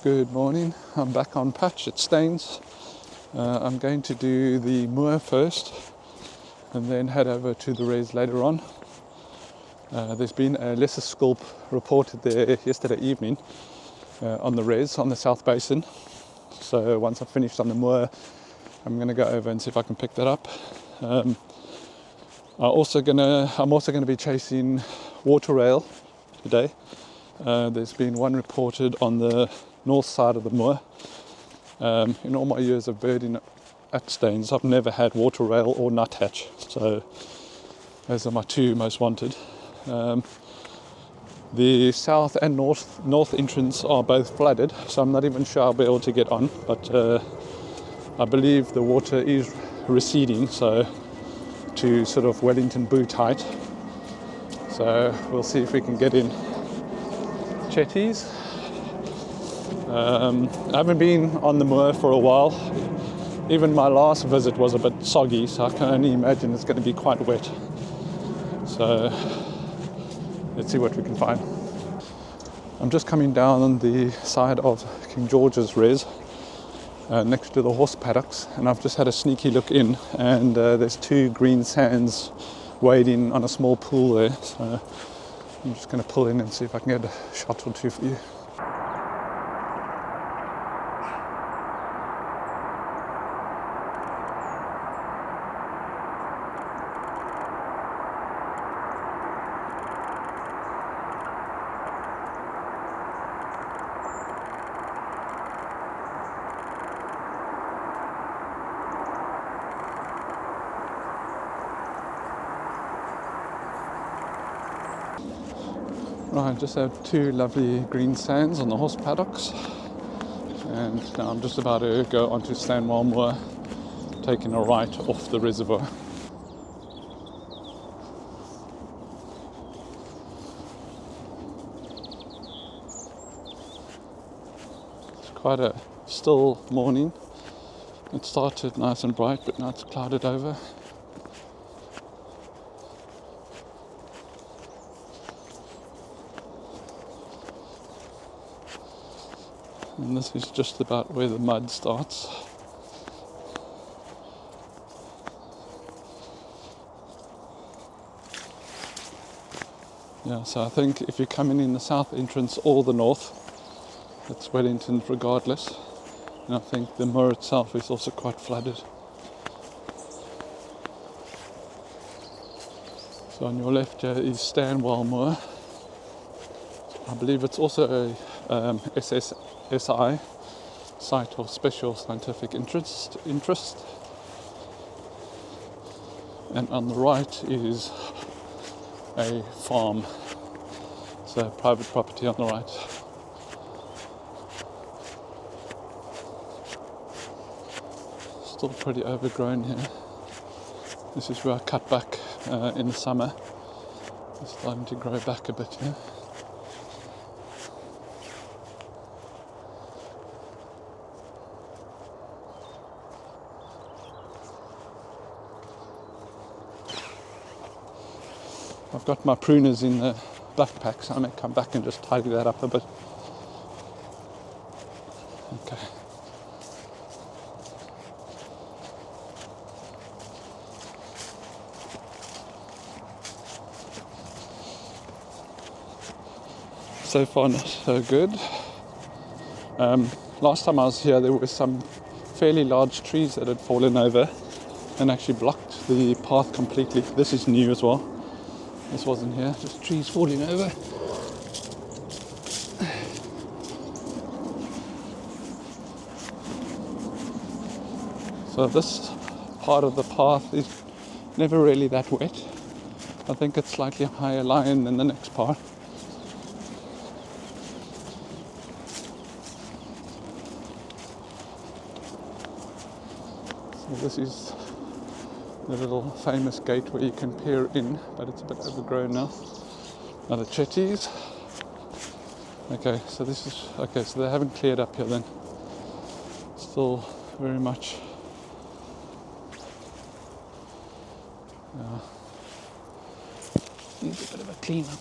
Good morning, I'm back on patch at Staines. I'm going to do the Moor first and then head over to the res later on. There's been a lesser sculp reported there yesterday evening on the res, on the South Basin. So once I've finished on the Moor, I'm going to go over and see if I can pick that up. I'm also going to be chasing water rail today. There's been one reported on the north side of the Moor. In all my years of birding at Staines, I've never had water rail or nuthatch, so those are my two most wanted. The south and north entrance are both flooded, so I'm not even sure I'll be able to get on, but I believe the water is receding, so to sort of Wellington boot height, so we'll see if we can get in. Chetties. I haven't been on the Moor for a while. Even my last visit was a bit soggy, so I can only imagine it's going to be quite wet. So let's see what we can find. I'm just coming down on the side of King George's res, next to the horse paddocks, and I've just had a sneaky look in, and there's two green sands wading on a small pool there. So I'm just going to pull in and see if I can get a shot or two for you. Right, just have two lovely green sands on the horse paddocks, and now I'm just about to go onto Stanwell Moor, taking a right off the reservoir. It's quite a still morning. It started nice and bright, but now it's clouded over. And this is just about where the mud starts. Yeah, so I think if you're coming in the south entrance or the north, it's Wellington regardless. And I think the Moor itself is also quite flooded. So on your left here is Stanwell Moor. I believe it's also a SSI, Site of Special Scientific Interest. And on the right is a farm, so private property on the right. Still pretty overgrown here. This is where I cut back in the summer. It's starting to grow back a bit here. I've got my pruners in the backpack, so I may come back and just tidy that up a bit. Okay. So far not so good. Last time I was here there were some fairly large trees that had fallen over and actually blocked the path completely. This is new as well. This wasn't here, just trees falling over. So this part of the path is never really that wet. I think it's slightly higher lying than the next part. So this is the little famous gate where you can peer in, but it's a bit overgrown now. Another chetties. Okay, so so they haven't cleared up here then. Still very much. Needs a bit of a clean up.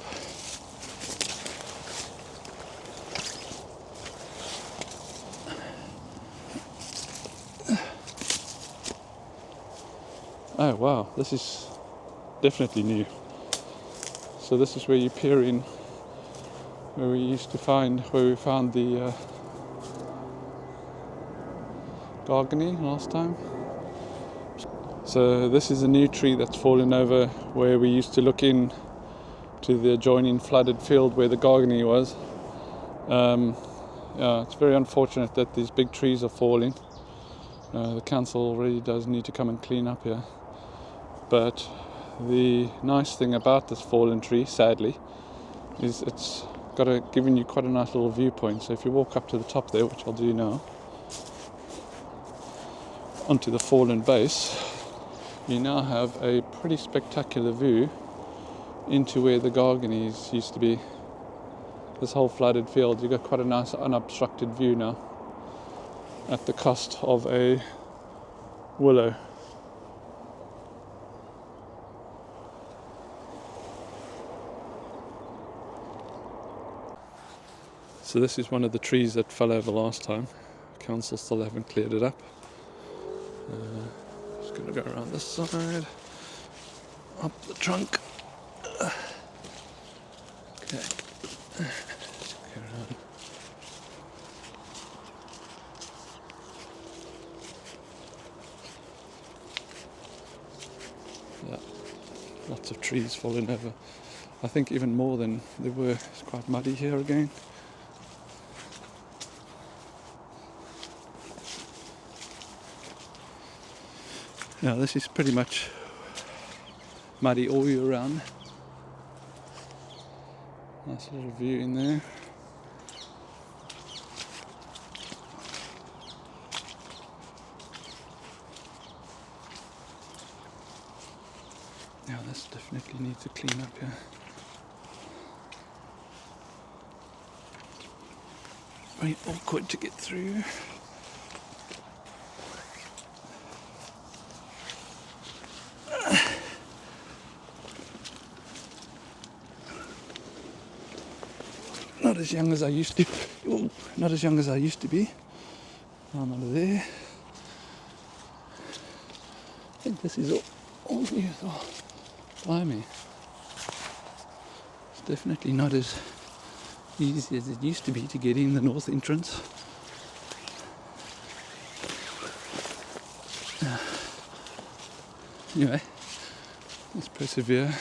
Oh wow, this is definitely new. So this is where you peer in, where we found the gargany last time. So this is a new tree that's fallen over where we used to look in to the adjoining flooded field where the gargany was. Yeah, it's very unfortunate that these big trees are falling. The council really does need to come and clean up here. But the nice thing about this fallen tree, sadly, is it's given you quite a nice little viewpoint. So if you walk up to the top there, which I'll do now, onto the fallen base, you now have a pretty spectacular view into where the garganies used to be. This whole flooded field, you've got quite a nice unobstructed view now at the cost of a willow. So this is one of the trees that fell over last time. Council still haven't cleared it up. Just going to go around this side, up the trunk. Okay. Just go around. Yeah, lots of trees falling over. I think even more than there were. It's quite muddy here again. Now this is pretty much muddy all year round. Nice little view in there. Now this definitely needs to clean up here. Very awkward to get through. Not as young as I used to. Ooh, not as young as I used to be. I'm under there. I think this is all new. Oh, blimey. It's definitely not as easy as it used to be to get in the north entrance. Anyway, let's persevere.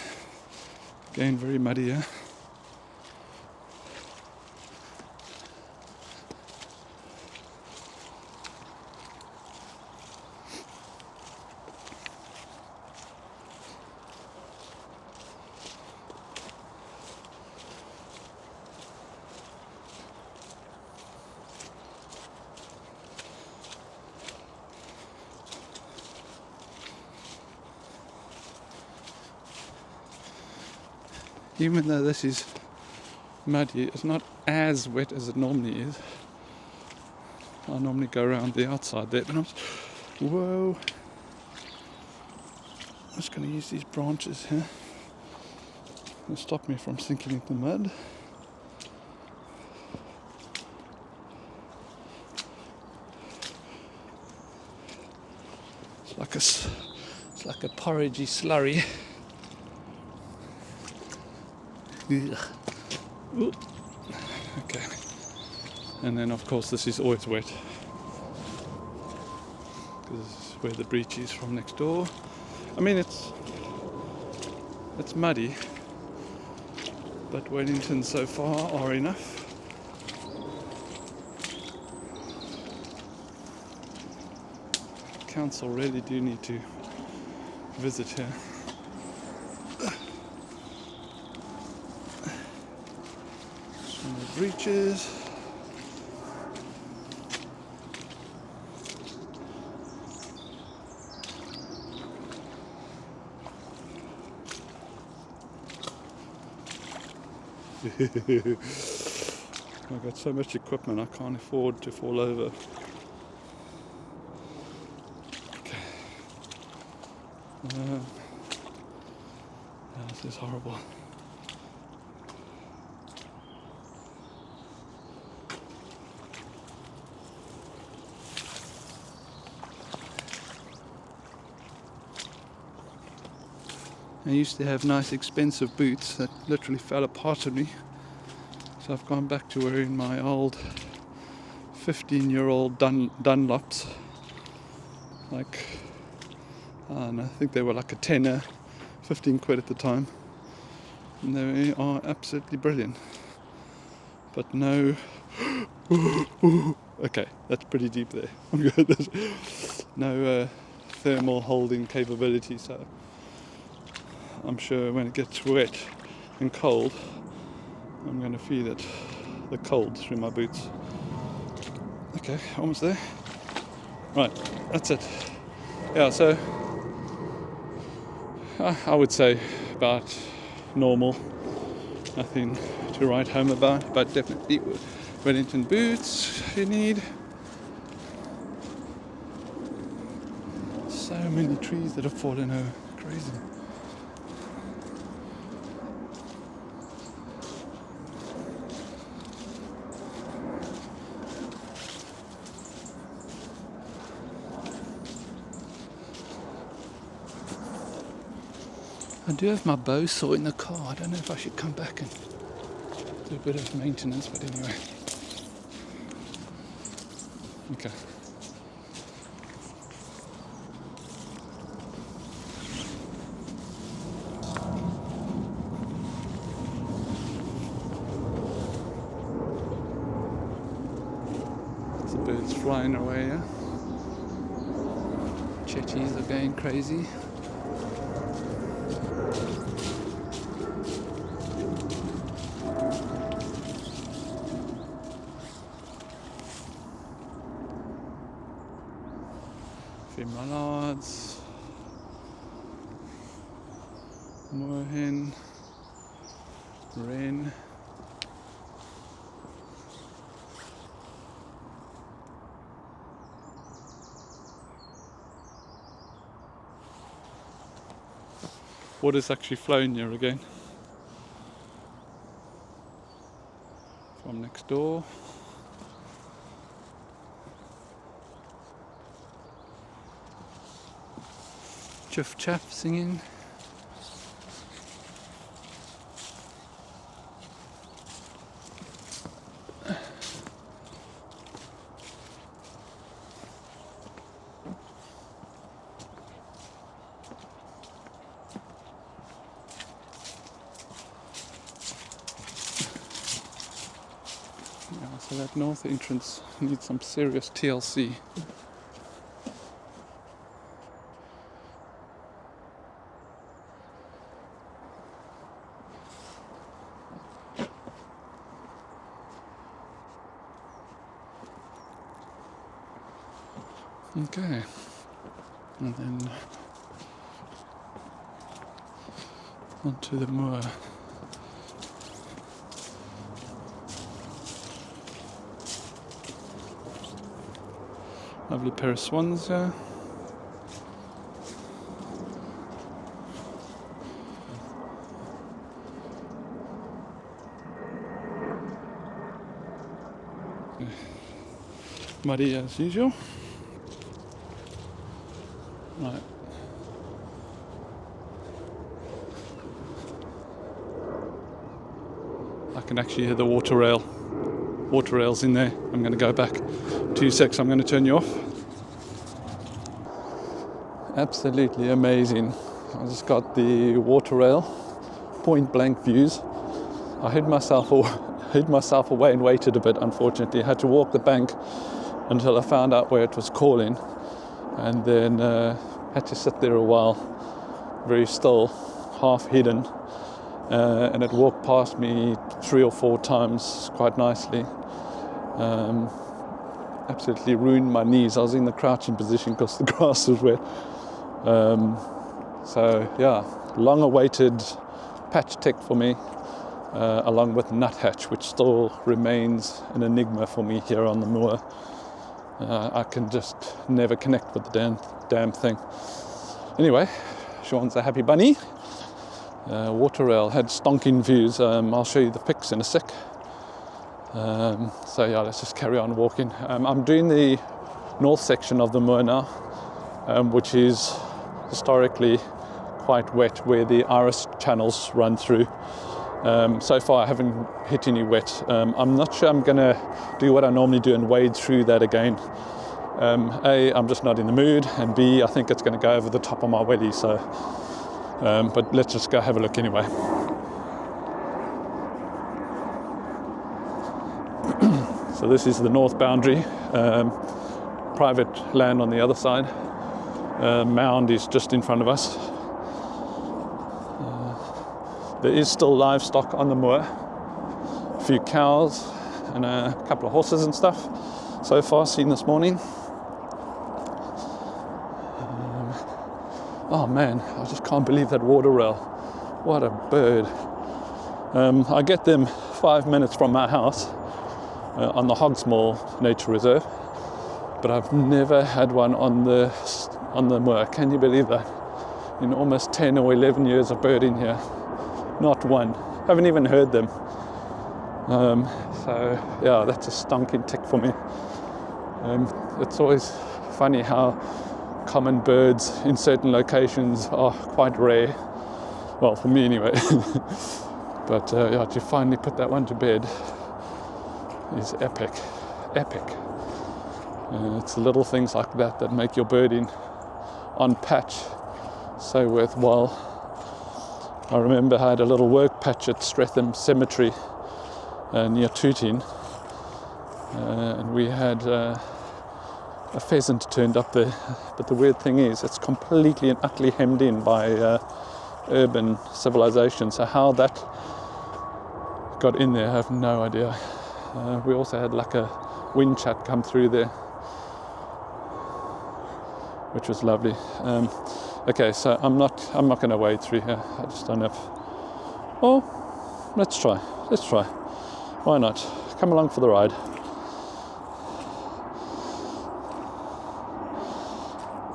Again, very muddy here. Even though this is muddy, it's not as wet as it normally is. I normally go around the outside there, but whoa. I'm just going to use these branches here to stop me from sinking into the mud. It's like a porridgey slurry. Ooh. Okay, and then of course this is always wet because this is where the breach is from next door. I mean it's muddy, but Wellington so far are enough. Council really do need to visit here. Breaches. I've got so much equipment I can't afford to fall over. Okay. This is horrible. I used to have nice expensive boots that literally fell apart on me. So I've gone back to wearing my old 15-year-old Dunlops. Like, I don't know, I think they were like a tenner, 15 quid at the time. And they are absolutely brilliant. But no... Okay, that's pretty deep there. I'm good. No thermal holding capability, so I'm sure when it gets wet and cold, I'm going to feel it, the cold through my boots. Okay, almost there. Right, that's it. Yeah, so I would say about normal. Nothing to write home about, but definitely Wellington boots you need. So many trees that have fallen over. Crazy. I do have my bow saw in the car. I don't know if I should come back and do a bit of maintenance, but anyway. Okay. The birds flying away, yeah? Chetties are going crazy. Mallards, moorhen, wren, water's actually flowing here again from next door. Chiff chaff singing. Yeah, so that north entrance needs some serious TLC. Okay, and then onto the moor. Lovely pair of swans here. Muddy as usual. Right. I can actually hear the water rail. Water rail's in there. I'm going to go back 2 secs. I'm going to turn you off. Absolutely amazing. I just got the water rail, point blank views. I hid myself away and waited a bit. Unfortunately, I had to walk the bank until I found out where it was calling, and then had to sit there a while, very still, half hidden, and it walked past me 3 or 4 times quite nicely. Absolutely ruined my knees. I was in the crouching position because the grass was wet. So yeah, long awaited patch tick for me, along with nuthatch, which still remains an enigma for me here on the moor. I can just never connect with the damn thing. Anyway, Sean's a happy bunny. Water rail had stonking views. I'll show you the pics in a sec. So yeah, let's just carry on walking. I'm doing the north section of the moor now, which is historically quite wet where the iris channels run through. So far I haven't hit any wet. I'm not sure I'm going to do what I normally do and wade through that again. A, I'm just not in the mood, and B, I think it's going to go over the top of my welly, so but let's just go have a look anyway. So this is the north boundary, private land on the other side. Mound is just in front of us. There is still livestock on the moor, a few cows and a couple of horses and stuff so far seen this morning. Oh man, I just can't believe that water rail. What a bird. I get them 5 minutes from my house on the Hogsmoor Nature Reserve, but I've never had one on the moor. Can you believe that? In almost 10 or 11 years of birding here, not one. Haven't even heard them. So yeah, that's a stonking tick for me. It's always funny how common birds in certain locations are quite rare. Well, for me anyway. But yeah, to finally put that one to bed is epic. It's the little things like that that make your birding on patch so worthwhile. I remember I had a little work patch at Streatham Cemetery near Tooting, and we had a pheasant turned up there, but the weird thing is it's completely and utterly hemmed in by urban civilization, so how that got in there I have no idea. We also had like a wind chat come through there, which was lovely. Okay, so I'm not going to wade through here. I just don't have. Oh, let's try. Why not? Come along for the ride.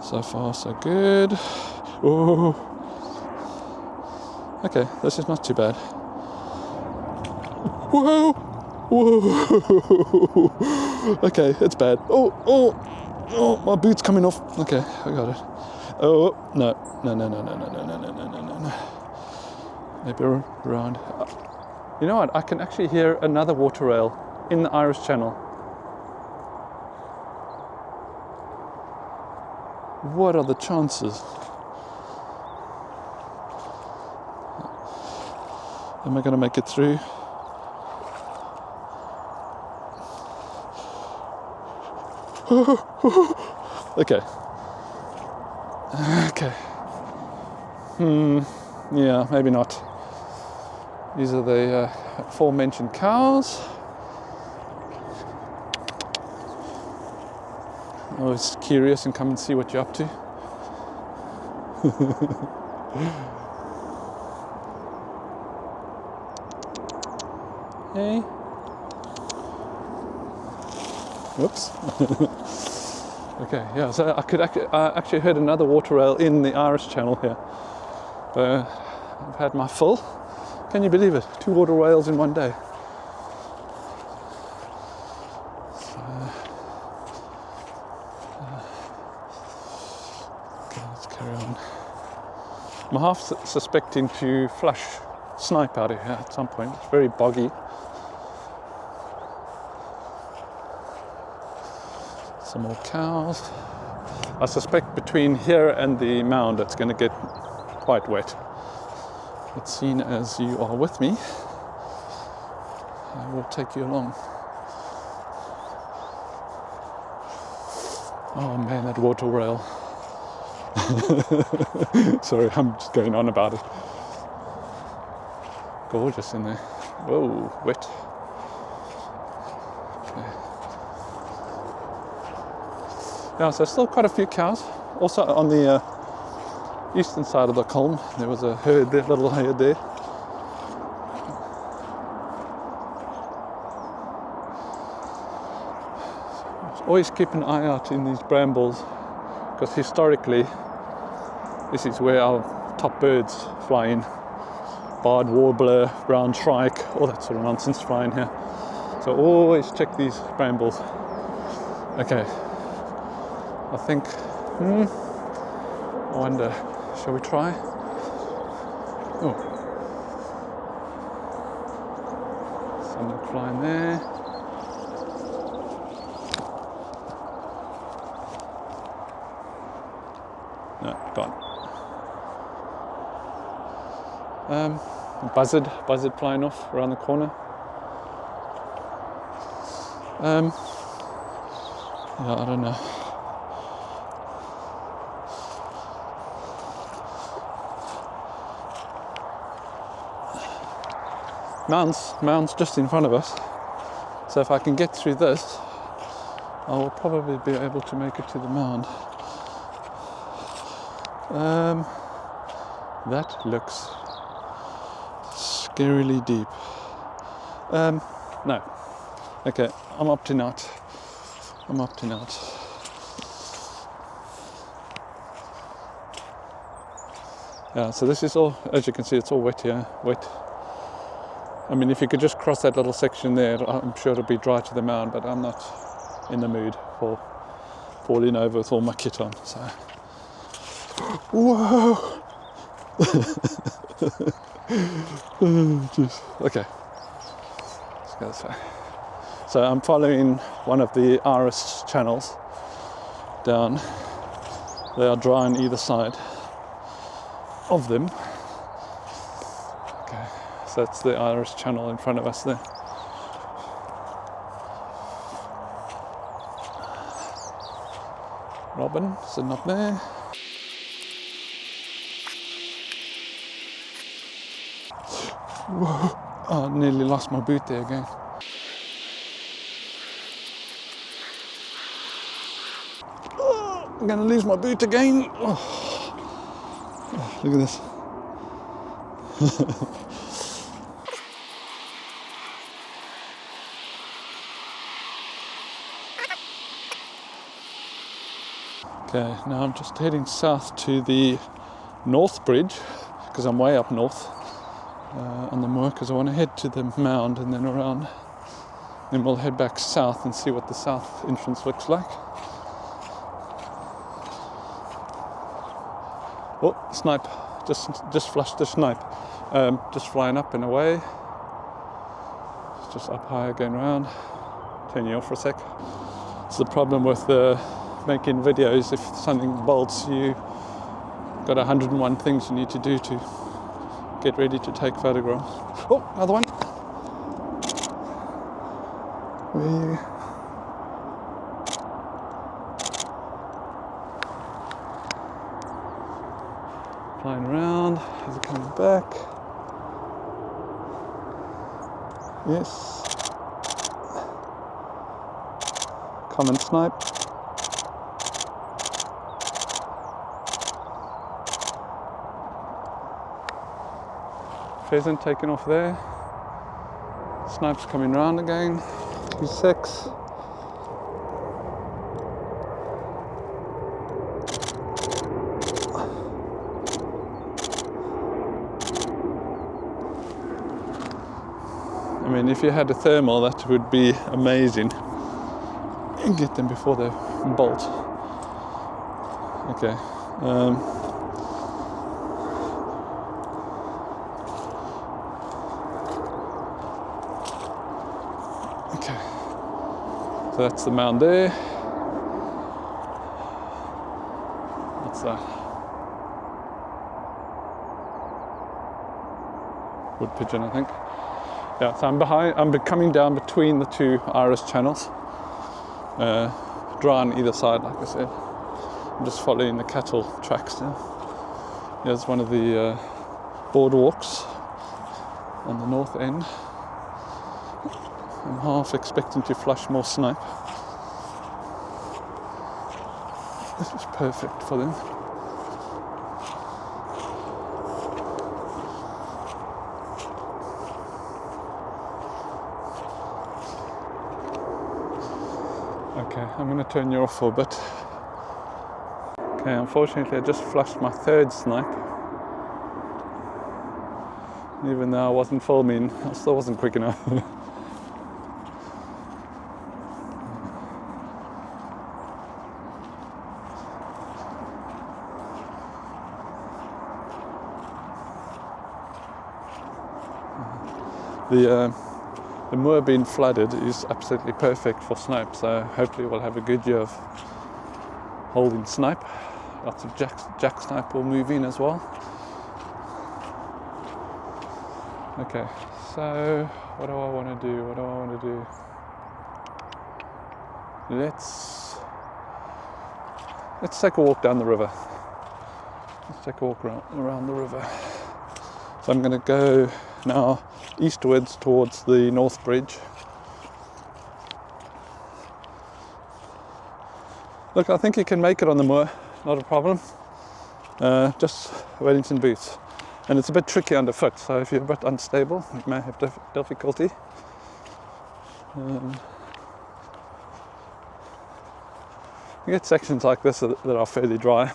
So far, so good. Oh, okay, this is not too bad. Whoa. Okay, it's bad. Oh, my boot's coming off. Okay, I got it. Oh, no. Maybe around. You know what? I can actually hear another water rail in the Irish Channel. What are the chances? Am I going to make it through? Okay. Yeah, maybe not. These are the aforementioned cows. Always curious and come and see what you're up to. Hey. Whoops. Okay, yeah, so I actually heard another water rail in the Irish Channel here. I've had my full. Can you believe it? 2 water rails in one day. So, okay, let's carry on. I'm half suspecting to flush snipe out of here at some point. It's very boggy. Some more cows. I suspect between here and the mound it's going to get quite wet. But seeing as you are with me, I will take you along. Oh man, that water rail. Sorry, I'm just going on about it. Gorgeous in there. Whoa, wet. Yeah, so still quite a few cows. Also on the eastern side of the column, there was a herd there, little herd there. Always keep an eye out in these brambles, because historically this is where our top birds fly in. Barred warbler, brown shrike, all that sort of nonsense fly in here. So always check these brambles. Okay. I think, I wonder, shall we try? Oh, someone flying there. No, gone. Buzzard flying off around the corner. Yeah, I don't know. Mound's just in front of us. So if I can get through this, I will probably be able to make it to the mound. That looks scarily deep. No. Okay, I'm opting out. Yeah, so this is all, as you can see, it's all wet here, wet. I mean, if you could just cross that little section there, I'm sure it'll be dry to the mound, but I'm not in the mood for falling over with all my kit on, so. Whoa! Jeez. Okay, let's go this way. So I'm following one of the iris channels down. They are dry on either side of them. Okay, so that's the iris channel in front of us there. Robin sitting up there. Whoa! Oh, I nearly lost my boot there again. Oh, I'm gonna lose my boot again. Oh, look at this. Okay, now I'm just heading south to the North Bridge because I'm way up north on the Moor, because I want to head to the mound and then around. Then we'll head back south and see what the south entrance looks like. Oh, snipe! Just flushed the snipe. Just flying up and away. It's just up high, going around. Turn you off for a sec. It's the problem with making videos. If something bolts, you got 101 things you need to do to get ready to take photographs. Oh, another one. Where? Flying around. Is it coming back? Yes. Common snipe. Pheasant taken off there. Snipe's coming round again. He's 6. I mean, if you had a thermal, that would be amazing. And get them before they bolt. Okay. Okay. So that's the mound there. What's that? Wood pigeon, I think. Yeah, so I'm coming down between the two iris channels. Dry on either side, like I said. I'm just following the cattle tracks now. Here's one of the boardwalks on the north end. I'm half expecting to flush more snipe. This is perfect for them. Okay, I'm going to turn you off for a bit. Okay, unfortunately I just flushed my third snipe. Even though I wasn't filming, I still wasn't quick enough. the moor being flooded is absolutely perfect for snipe, so hopefully we'll have a good year of holding snipe. Lots of jack snipe will move in as well. Okay, so what do I want to do? Let's take a walk down the river. Let's take a walk around the river. So I'm going to go now eastwards towards the North Bridge. Look, I think you can make it on the moor, not a problem. Just Wellington boots. And it's a bit tricky underfoot, so if you're a bit unstable, you may have difficulty. You get sections like this that are fairly dry,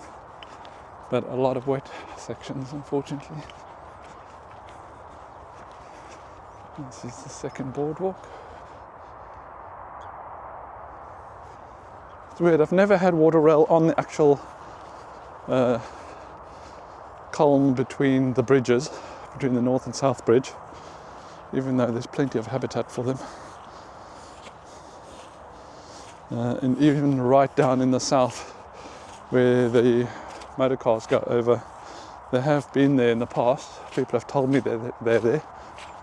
but a lot of wet sections, unfortunately. This is the second boardwalk. It's weird, I've never had water rail on the actual column between the bridges, between the North and South Bridge, even though there's plenty of habitat for them. And even right down in the south, where the motor cars go over, they have been there in the past. People have told me they're there.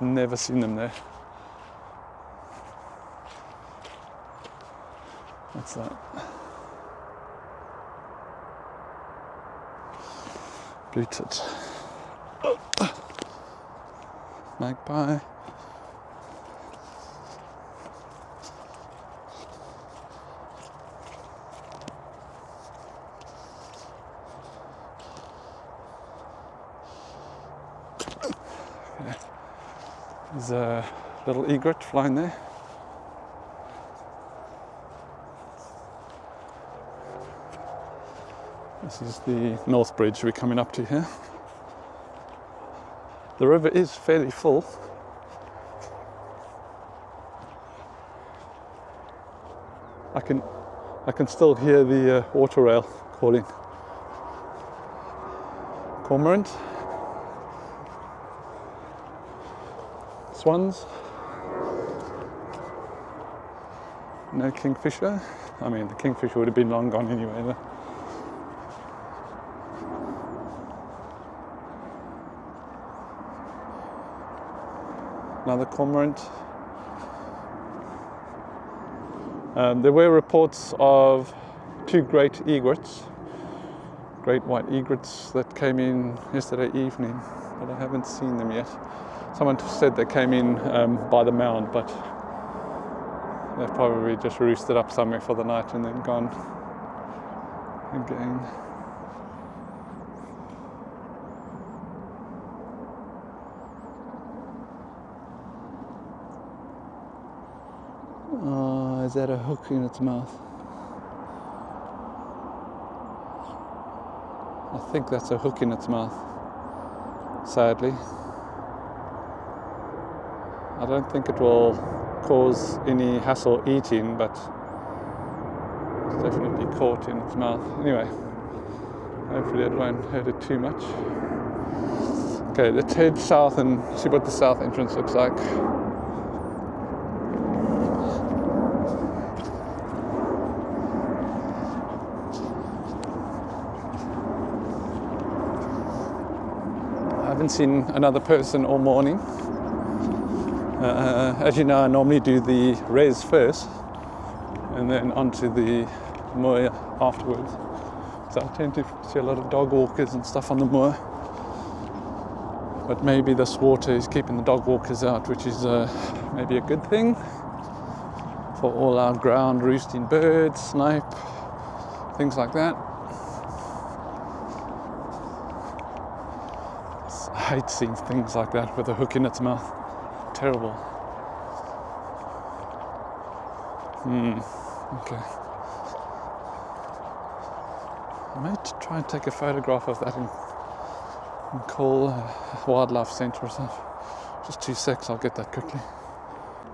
Never seen them there. What's that? Bluetooth. Magpie. There's a little egret flying there. This is the North Bridge we're coming up to here. The river is fairly full. I can still hear the water rail calling. Cormorant. Swans. No kingfisher. I mean, the kingfisher would have been long gone anyway though. Another cormorant. There were reports of 2 great egrets, great white egrets that came in yesterday evening, but I haven't seen them yet. Someone said they came in by the mound, but they've probably just roosted up somewhere for the night and then gone again. Oh, is that a hook in its mouth? I think that's a hook in its mouth, sadly. I don't think it will cause any hassle eating, but it's definitely caught in its mouth. Anyway, hopefully it won't hurt it too much. Okay, let's head south and see what the south entrance looks like. I haven't seen another person all morning. As you know, I normally do the res first and then onto the moor afterwards. So I tend to see a lot of dog walkers and stuff on the moor. But maybe this water is keeping the dog walkers out, which is maybe a good thing for all our ground roosting birds, snipe, things like that. I hate seeing things like that with a hook in its mouth. Terrible. Okay. I might try and take a photograph of that and call a wildlife centre or something. Just 2 secs, I'll get that quickly.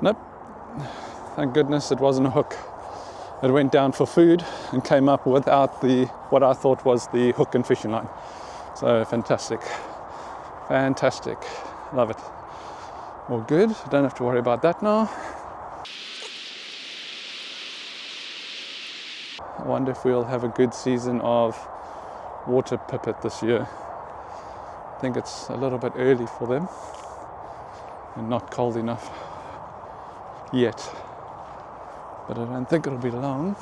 Nope. Thank goodness it wasn't a hook. It went down for food and came up without what I thought was the hook and fishing line. So fantastic. Fantastic. Love it. All good, don't have to worry about that now. I wonder if we'll have a good season of water pipit this year. I think it's a little bit early for them and not cold enough yet, but I don't think it'll be long.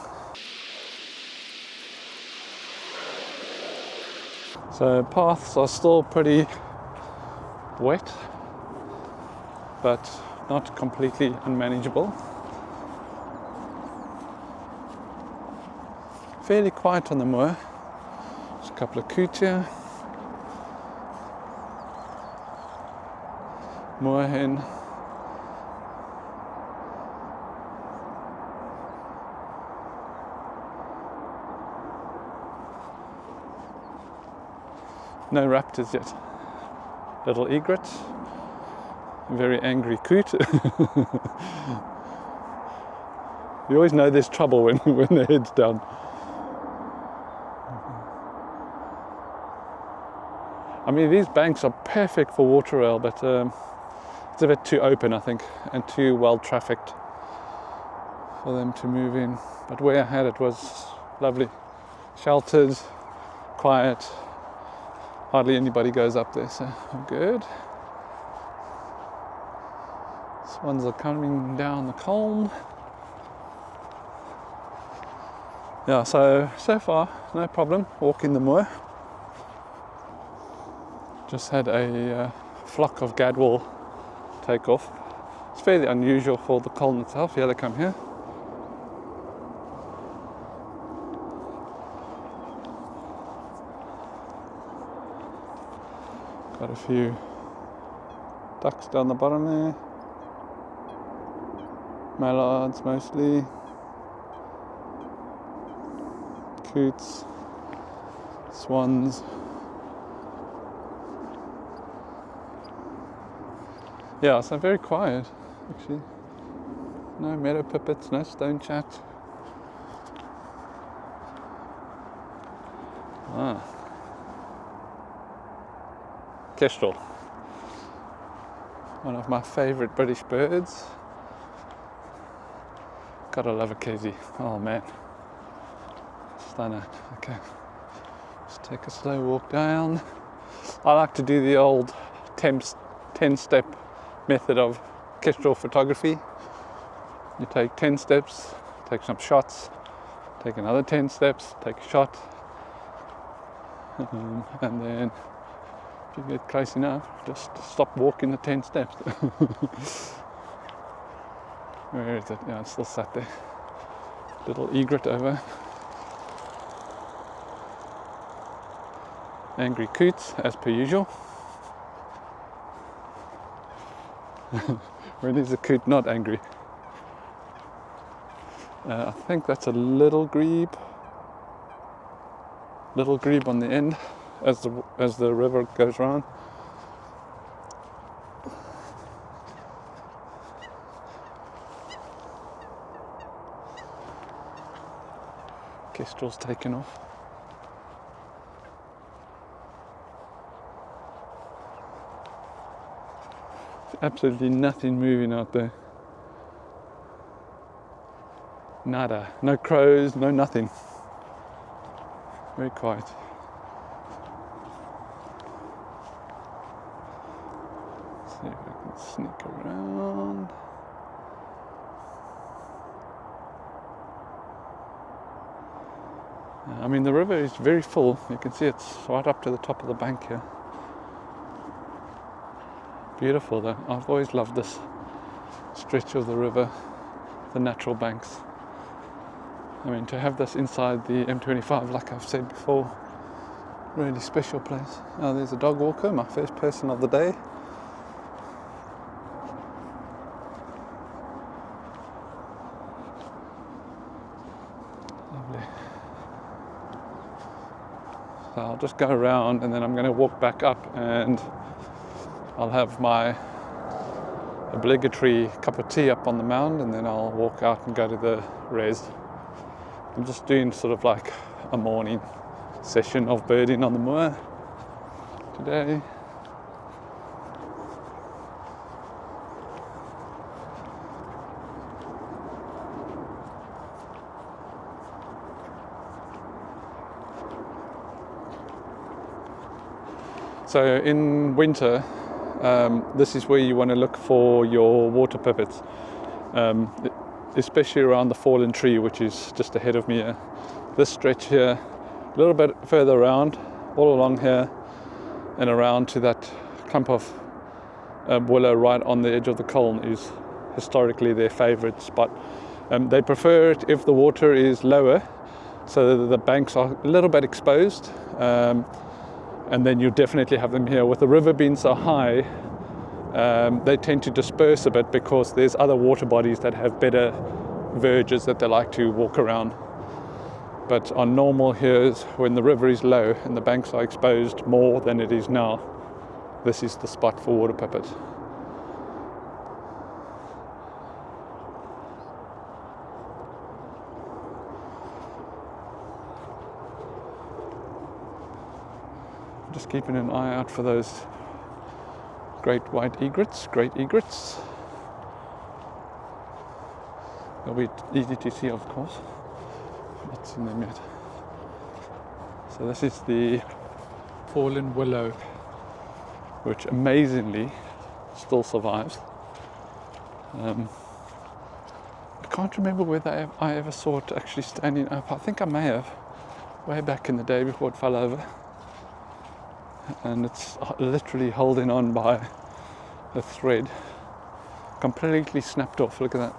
So paths are still pretty wet, but not completely unmanageable. Fairly quiet on the moor. There's a couple of coot here. Moorhen. No raptors yet. Little egret. Very angry coot. You always know there's trouble when the head's down. I mean, these banks are perfect for water rail, but it's a bit too open, I think, and too well trafficked for them to move in. But where I had it was lovely, sheltered, quiet. Hardly anybody goes up there, so good. Swans are coming down the colne. Yeah, so far, no problem walking the moor. Just had a flock of gadwall take off. It's fairly unusual for the colne itself. Yeah, they come here. Got a few ducks down the bottom there. Mallards mostly. Coots. Swans. Yeah, so very quiet actually. No meadow pipits, no stone chat. Kestrel. One of my favourite British birds. Gotta love a Kessie. Oh man. Stunner. Okay. Just take a slow walk down. I like to do the old 10-step method of kestrel photography. You take 10 steps, take some shots, take another 10 steps, take a shot, and then if you get close enough, just stop walking the 10 steps. Where is it? Yeah, it's still sat there. Little egret over. Angry coots, as per usual. When is a coot not angry? I think that's a little grebe. Little grebe on the end as the river goes round. Kestrel's taken off. Absolutely nothing moving out there. Nada. No crows, no nothing. Very quiet. Let's see if I can sneak around. I mean, the river is very full. You can see it's right up to the top of the bank here. Beautiful though. I've always loved this stretch of the river, the natural banks. I mean, to have this inside the M25, like I've said before, really special place. Oh, there's a dog walker, my first person of the day. Lovely. So I'll just go around and then I'm going to walk back up and I'll have my obligatory cup of tea up on the mound and then I'll walk out and go to the res. I'm just doing sort of like a morning session of birding on the moor today. So in winter, this is where you want to look for your water pivots, especially around the fallen tree, which is just ahead of me here. This stretch here, a little bit further around, all along here, and around to that clump of willow right on the edge of the culm is historically their favorite spot. They prefer it if the water is lower, so that the banks are a little bit exposed, and then you definitely have them here. With the river being so high, they tend to disperse a bit because there's other water bodies that have better verges that they like to walk around. But on normal years, when the river is low and the banks are exposed more than it is now, this is the spot for water pipit. Just keeping an eye out for those great white egrets, great egrets. They'll be easy to see, of course. Not seen them yet. So this is the fallen willow, which amazingly still survives. I can't remember whether I ever saw it actually standing up. I think I may have, way back in the day before it fell over. And it's literally holding on by a thread, completely snapped off. Look at that.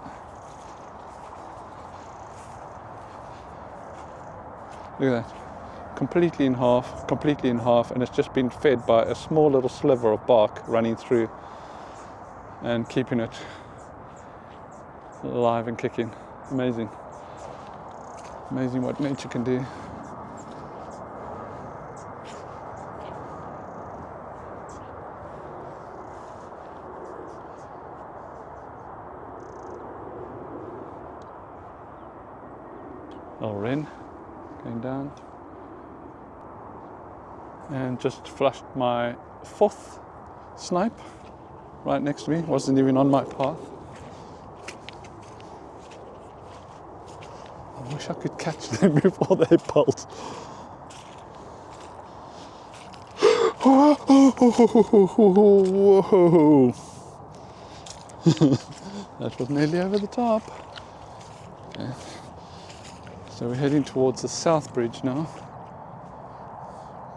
Look at that. Completely in half, and it's just been fed by a small little sliver of bark running through and keeping it alive and kicking. Amazing. Amazing what nature can do. Little wren going down, and just flushed my 4th snipe right next to me. Wasn't even on my path. I wish I could catch them before they bolt. Whoa. That was nearly over the top. Okay. So we're heading towards the South Bridge now.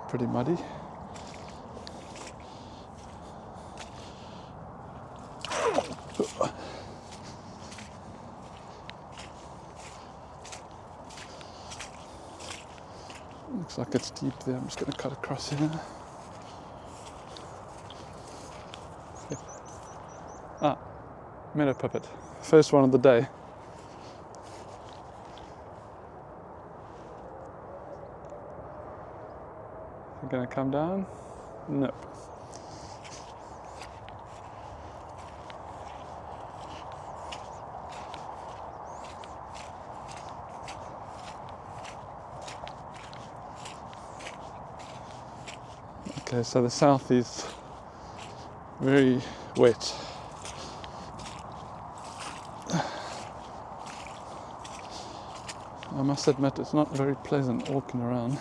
Pretty muddy. Looks like it's deep there. I'm just going to cut across here. Ah, meadow pipit. First one of the day. Gonna come down? Nope. Okay, so the south is very wet. I must admit it's not very pleasant walking around.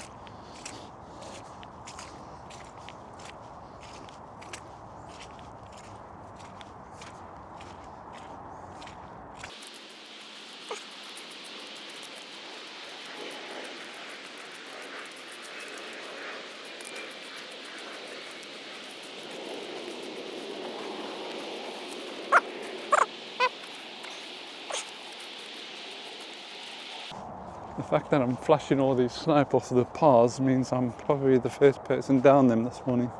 The fact that I'm flushing all these snipe off the paths means I'm probably the first person down them this morning.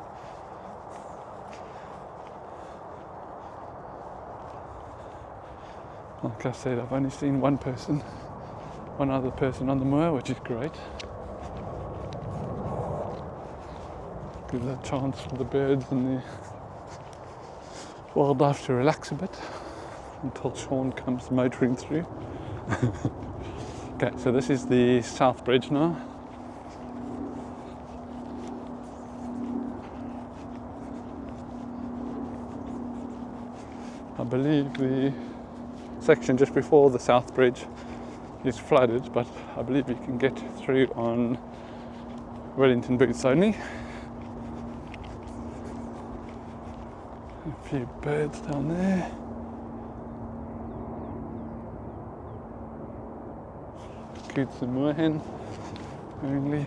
Like I said, I've only seen one other person on the moor, which is great. Gives a chance for the birds and the wildlife to relax a bit until Sean comes motoring through. Okay, so this is the South Bridge now. I believe the section just before the South Bridge is flooded, but I believe you can get through on Wellington boots only. few birds down there. Coots and moorhen only.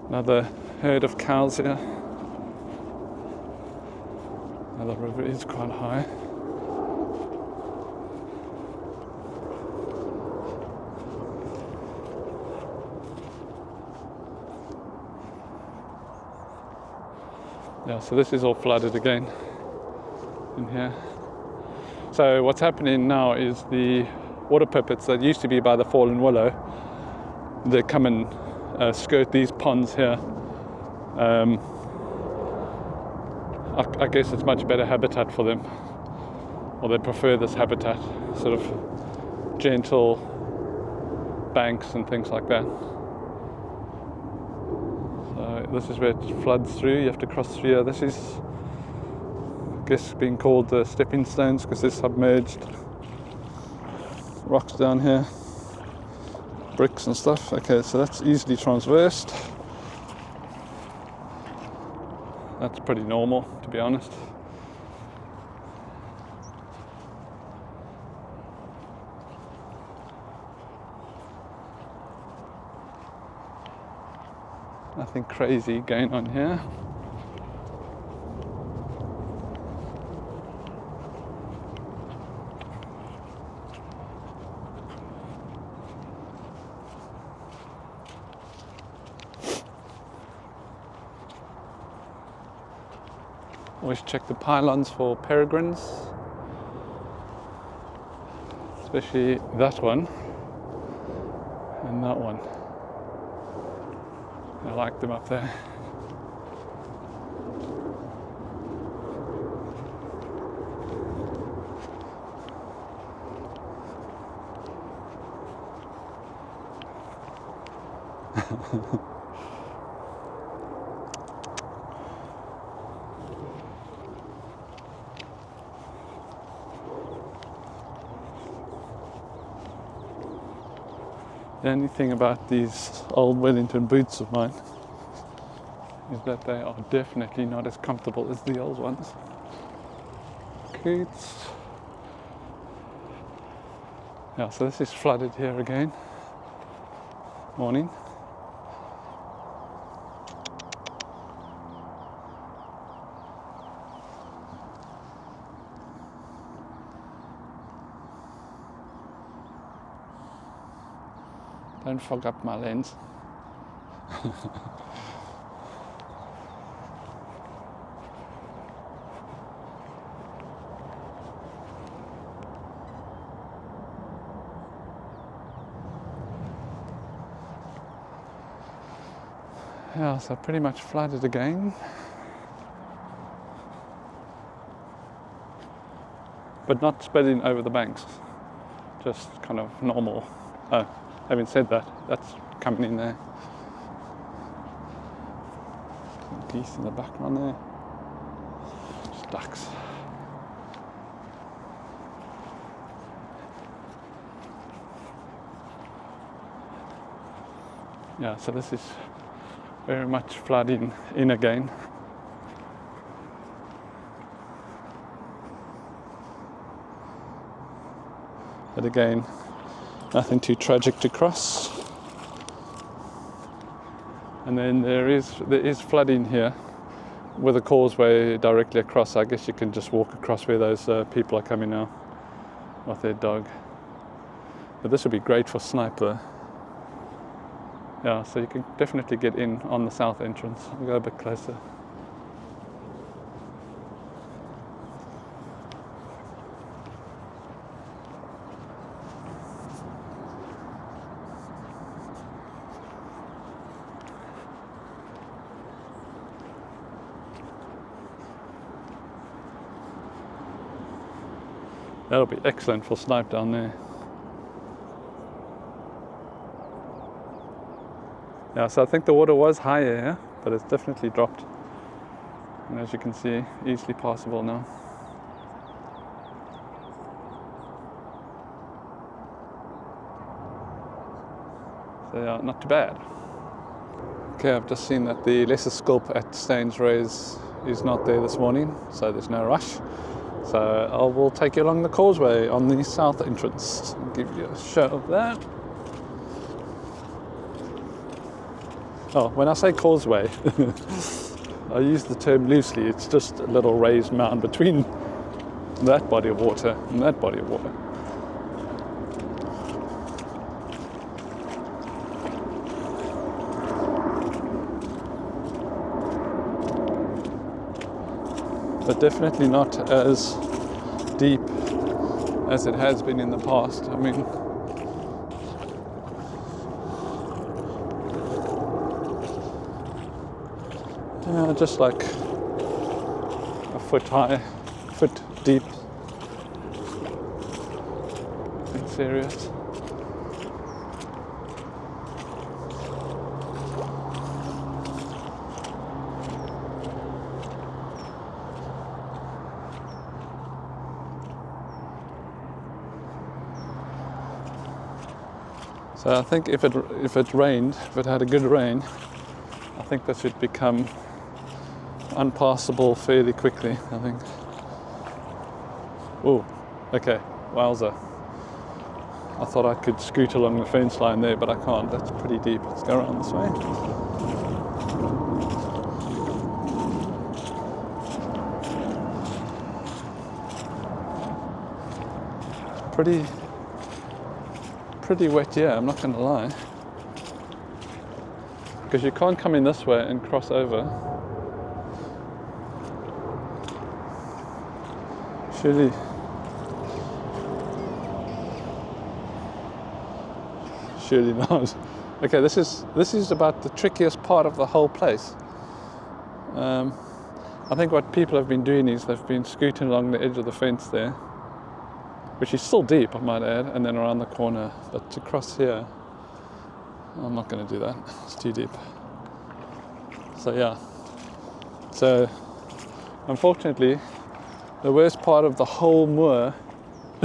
Another herd of cows here. Now the river is quite high. Yeah, so this is all flooded again in here. So what's happening now is the water pipits that used to be by the fallen willow, they come and skirt these ponds here. I guess it's much better habitat for them, or they prefer this habitat, sort of gentle banks and things like that. So this is where it floods through. You have to cross through here. This is, I guess, being called the stepping stones because they're submerged. Rocks down here, bricks and stuff. Okay, so that's easily traversed. That's pretty normal, to be honest. Nothing crazy going on here. Always check the pylons for peregrines, especially that one and that one. I like them up there. The only thing about these old Wellington boots of mine is that they are definitely not as comfortable as the old ones. Coots. Yeah, so this is flooded here again. Morning. Don't fog up my lens. Yeah, so pretty much flooded again. But not spreading over the banks, just kind of normal. Having said that, that's coming in there. Some geese in the background there. Just ducks. Yeah, so this is very much flooding in again. But again, nothing too tragic to cross. And then there is flooding here with a causeway directly across. I guess you can just walk across where those people are coming now with their dog. But this would be great for sniper. Yeah, so you can definitely get in on the south entrance. I'll go a bit closer. That'll be excellent for snipe down there. Yeah, so I think the water was higher here, but it's definitely dropped. And as you can see, easily passable now. they are not too bad. Okay, I've just seen that the lesser sculp at Staines Raise is not there this morning, so there's no rush. So I will take you along the causeway on the south entrance and give you a show of that. Oh, when I say causeway, I use the term loosely. It's just a little raised mound between that body of water and that body of water. But definitely not as deep as it has been in the past. I mean, yeah, just like a foot high, foot deep. Being serious. So I think if it rained, if it had a good rain, I think this would become unpassable fairly quickly, I think. Oh, okay, wowza. I thought I could scoot along the fence line there, but I can't. That's pretty deep. Let's go around this way. Pretty wet, yeah, I'm not going to lie. Because you can't come in this way and cross over. Surely not. Okay, this is about the trickiest part of the whole place. I think what people have been doing is they've been scooting along the edge of the fence there, which is still deep, I might add, and then around the corner. But to cross here, I'm not going to do that. It's too deep. So yeah. So unfortunately, the worst part of the whole moor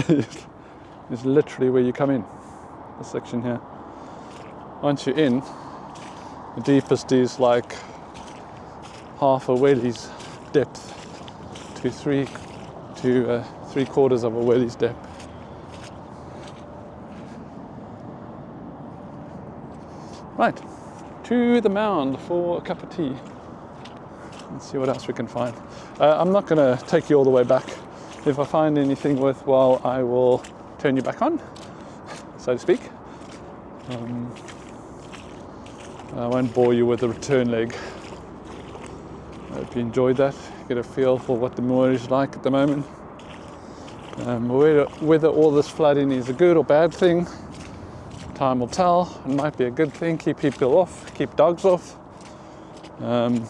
is literally where you come in. This section here. Once you're in, the deepest is like half a welly's depth to three quarters of a welly's depth. Right, to the mound for a cup of tea. Let's see what else we can find. I'm not going to take you all the way back. If I find anything worthwhile, I will turn you back on, so to speak. I won't bore you with the return leg. I hope you enjoyed that. Get a feel for what the moor is like at the moment. Whether all this flooding is a good or bad thing, time will tell. It might be a good thing. Keep people off, keep dogs off. But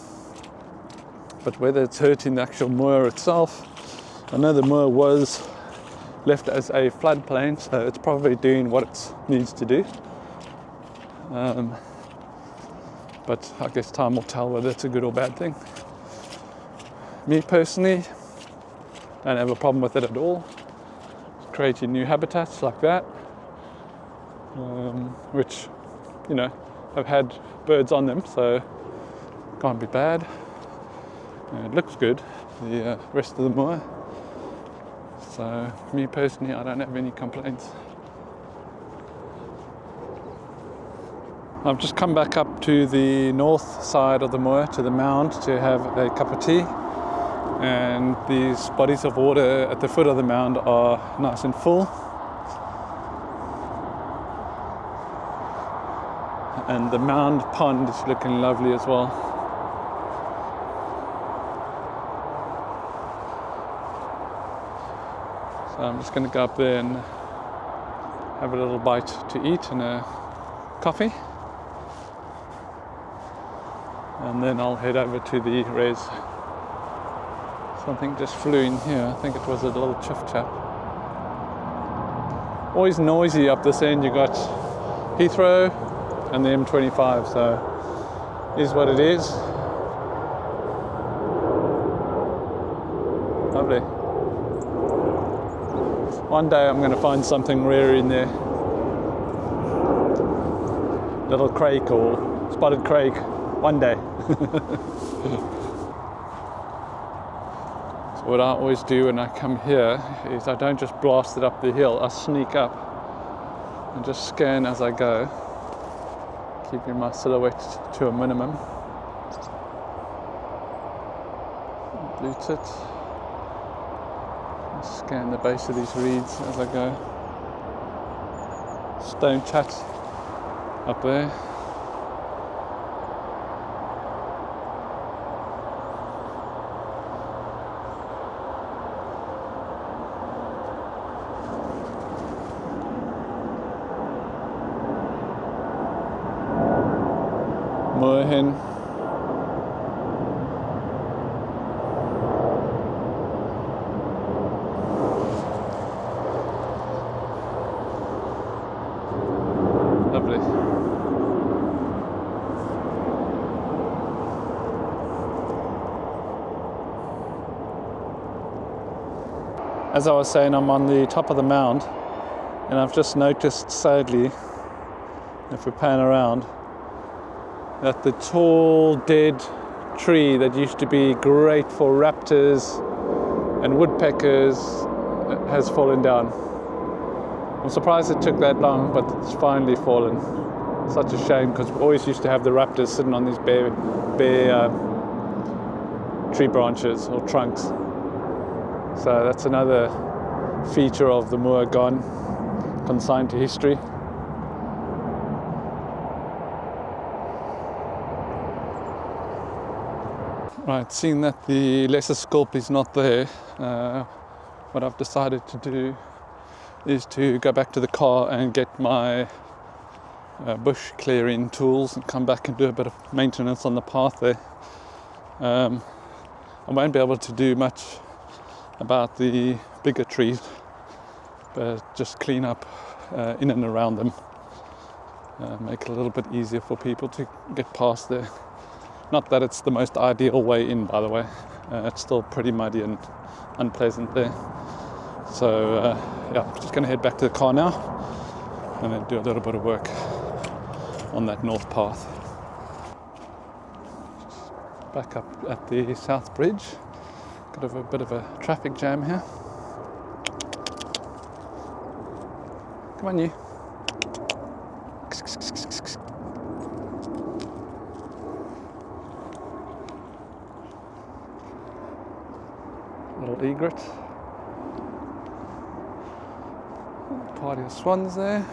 whether it's hurting the actual moor itself, I know the moor was left as a floodplain, so it's probably doing what it needs to do. But I guess time will tell whether it's a good or bad thing. Me personally, don't have a problem with it at all. Creating new habitats like that, which, you know, have had birds on them, so can't be bad. It looks good, the rest of the moor. So me personally, I don't have any complaints. I've just come back up to the north side of the moor, to the mound, to have a cup of tea. And these bodies of water at the foot of the mound are nice and full. And the mound pond is looking lovely as well. So I'm just going to go up there and have a little bite to eat and a coffee. And then I'll head over to the res. Something just flew in here. I think it was a little chap. Always noisy up this end. You got Heathrow and the M25, so is what it is. Lovely. One day I'm going to find something rare in there. little crake or spotted crake one day. So what I always do when I come here is I don't just blast it up the hill, I sneak up and just scan as I go, keeping my silhouette to a minimum. Loot it. Scan the base of these reeds as I go. Stone chat up there. Moor hen. Lovely. As I was saying, I'm on the top of the mound, and I've just noticed, sadly, if we pan around, that the tall dead tree that used to be great for raptors and woodpeckers has fallen down. I'm surprised it took that long, but it's finally fallen. Such a shame, because we always used to have the raptors sitting on these bare tree branches or trunks. So that's another feature of the moor gone, consigned to history. Right, seeing that the lesser sculp is not there, what I've decided to do is to go back to the car and get my bush clearing tools and come back and do a bit of maintenance on the path there. I won't be able to do much about the bigger trees, but just clean up in and around them, make it a little bit easier for people to get past there. Not that it's the most ideal way in, by the way. It's still pretty muddy and unpleasant there. So yeah, I'm just going to head back to the car now and then do a little bit of work on that north path. Back up at the South Bridge. Got a bit of a traffic jam here. Come on, you. Little egret. Party of swans there.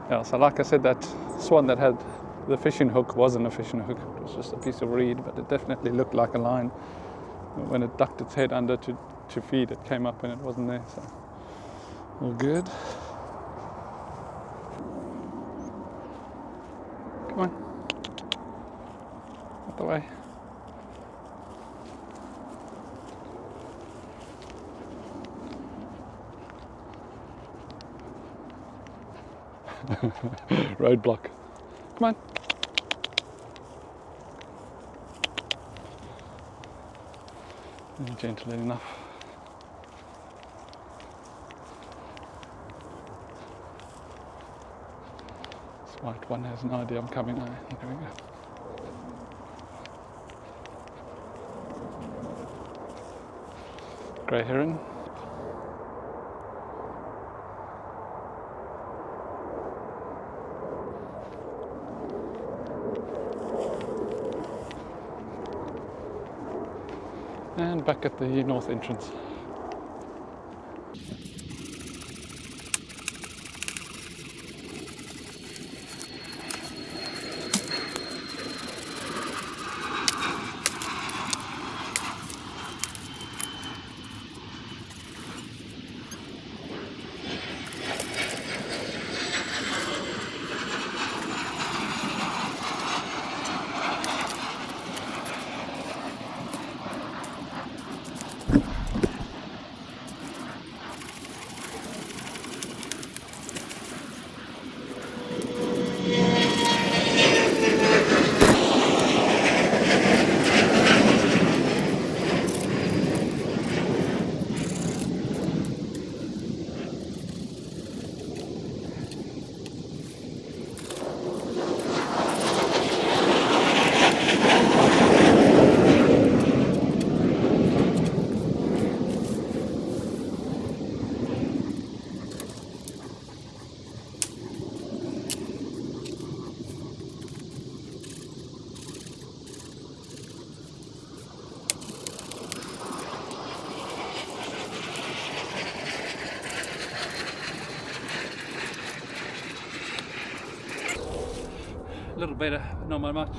Yeah, so like I said, that swan that had the fishing hook wasn't a fishing hook. It was just a piece of reed, but it definitely looked like a line. When it ducked its head under to feed, it came up and it wasn't there, so all good. Come on. Out the way. Roadblock. Come on. Gentle enough. This white one has no idea I'm coming now. There we go. Grey heron. And back at the north entrance. A little better, not by much.